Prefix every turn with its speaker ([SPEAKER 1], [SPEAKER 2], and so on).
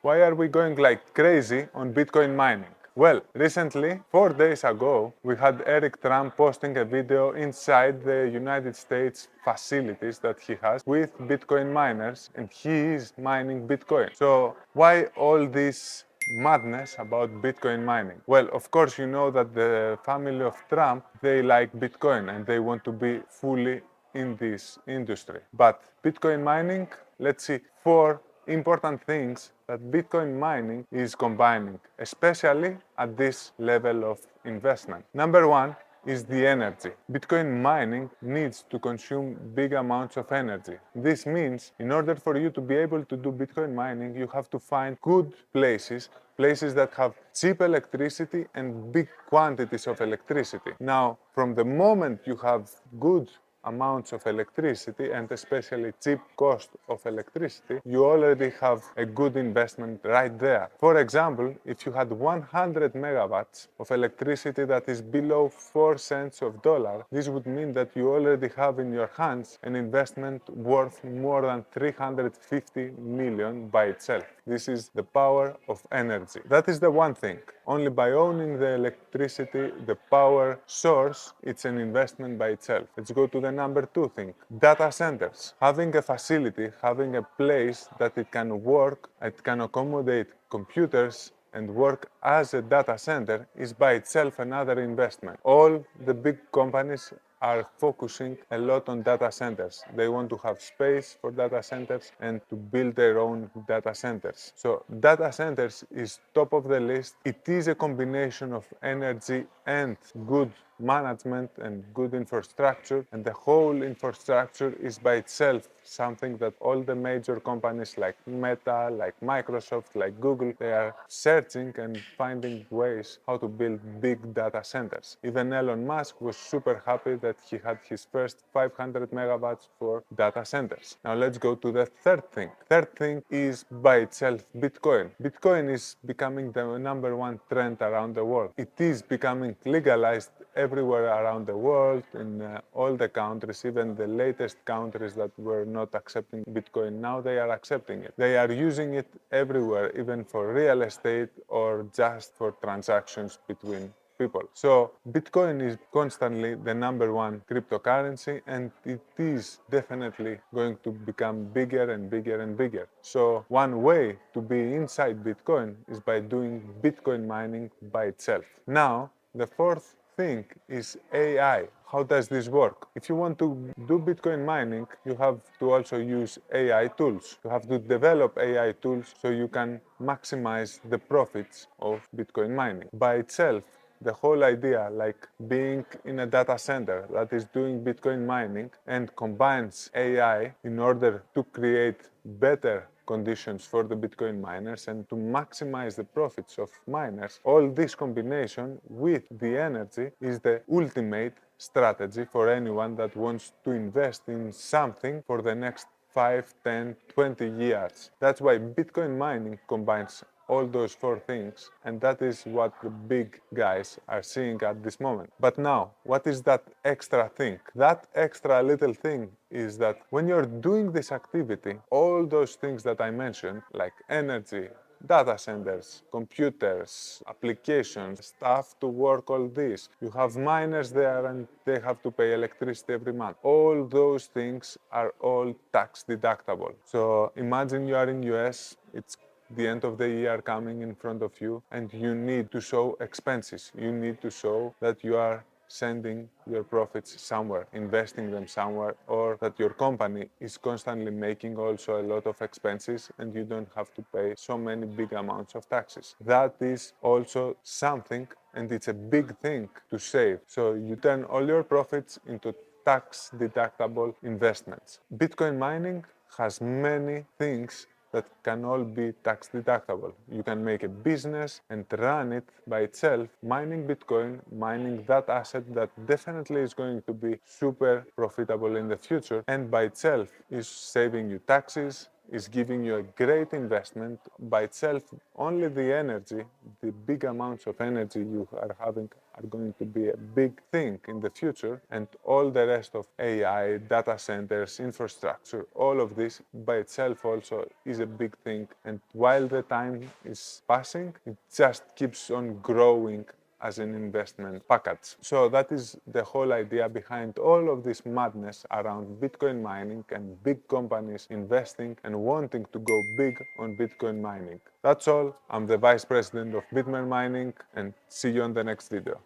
[SPEAKER 1] Why are we going like crazy on Bitcoin mining? Well, recently, 4 days ago, we had Eric Trump posting a video inside the United States facilities that he has with Bitcoin miners, and he is mining Bitcoin. So why all this madness about Bitcoin mining? Well, of course, you know that the family of Trump, they like Bitcoin and they want to be fully in this industry. But Bitcoin mining, let's see, four important things that Bitcoin mining is combining, especially at this level of investment. Number one is the energy. Bitcoin mining needs to consume big amounts of energy. This means in order for you to be able to do Bitcoin mining, you have to find good places that have cheap electricity and big quantities of electricity. Now, from the moment you have good amounts of electricity and especially cheap cost of electricity, you already have a good investment right there. For example, if you had 100 megawatts of electricity that is below 4 cents of dollar, this would mean that you already have in your hands an investment worth more than 350 million by itself. This is the power of energy. That is the one thing. Only by owning the electricity, the power source, it's an investment by itself. Let's go to the number two thing. Data centers. Having a facility, having a place that it can work, it can accommodate computers and work as a data center is by itself another investment. All the big companies are focusing a lot on data centers. They want to have space for data centers and to build their own data centers. So data centers is top of the list. It is a combination of energy and good management and good infrastructure, and the whole infrastructure is by itself something that all the major companies like Meta, like Microsoft, like Google, they are searching and finding ways how to build big data centers. Even Elon Musk was super happy that he had his first 500 megawatts for data centers. Now let's go to the third thing. Third thing is by itself Bitcoin. Bitcoin is becoming the number one trend around the world. It is becoming legalized everywhere around the world, in all the countries, even the latest countries that were not accepting Bitcoin, now they are accepting it. They are using it everywhere, even for real estate or just for transactions between people. So Bitcoin is constantly the number one cryptocurrency, and it is definitely going to become bigger and bigger and bigger. So one way to be inside Bitcoin is by doing Bitcoin mining by itself. Now, the fourth thing is AI. How does this work? If you want to do Bitcoin mining, you have to also use AI tools. You have to develop AI tools so you can maximize the profits of Bitcoin mining. By itself, the whole idea, like being in a data center that is doing Bitcoin mining and combines AI in order to create better conditions for the Bitcoin miners and to maximize the profits of miners, all this combination with the energy is the ultimate strategy for anyone that wants to invest in something for the next 5, 10, 20 years. That's why Bitcoin mining combines all those four things, and that is what the big guys are seeing at this moment. But now, what is that extra thing? That extra little thing is that when you're doing this activity, all those things that I mentioned, like energy, data centers, computers, applications, stuff to work all this. You have miners there and they have to pay electricity every month. All those things are all tax deductible. So imagine you are in US, it's the end of the year coming in front of you, and you need to show expenses. You need to show that you are sending your profits somewhere, investing them somewhere, or that your company is constantly making also a lot of expenses and you don't have to pay so many big amounts of taxes. That is also something, and it's a big thing to save. So you turn all your profits into tax deductible investments. Bitcoin mining has many things that can all be tax deductible. You can make a business and run it by itself, mining Bitcoin, mining that asset that definitely is going to be super profitable in the future, and by itself is saving you taxes, is giving you a great investment by itself. Only the energy, the big amounts of energy you are having are going to be a big thing in the future, and all the rest of AI, data centers, infrastructure, all of this by itself also is a big thing. And while the time is passing, it just keeps on growing as an investment package. So that is the whole idea behind all of this madness around Bitcoin mining and big companies investing and wanting to go big on Bitcoin mining. That's all. I'm the Vice President of Bitmern Mining, and see you on the next video.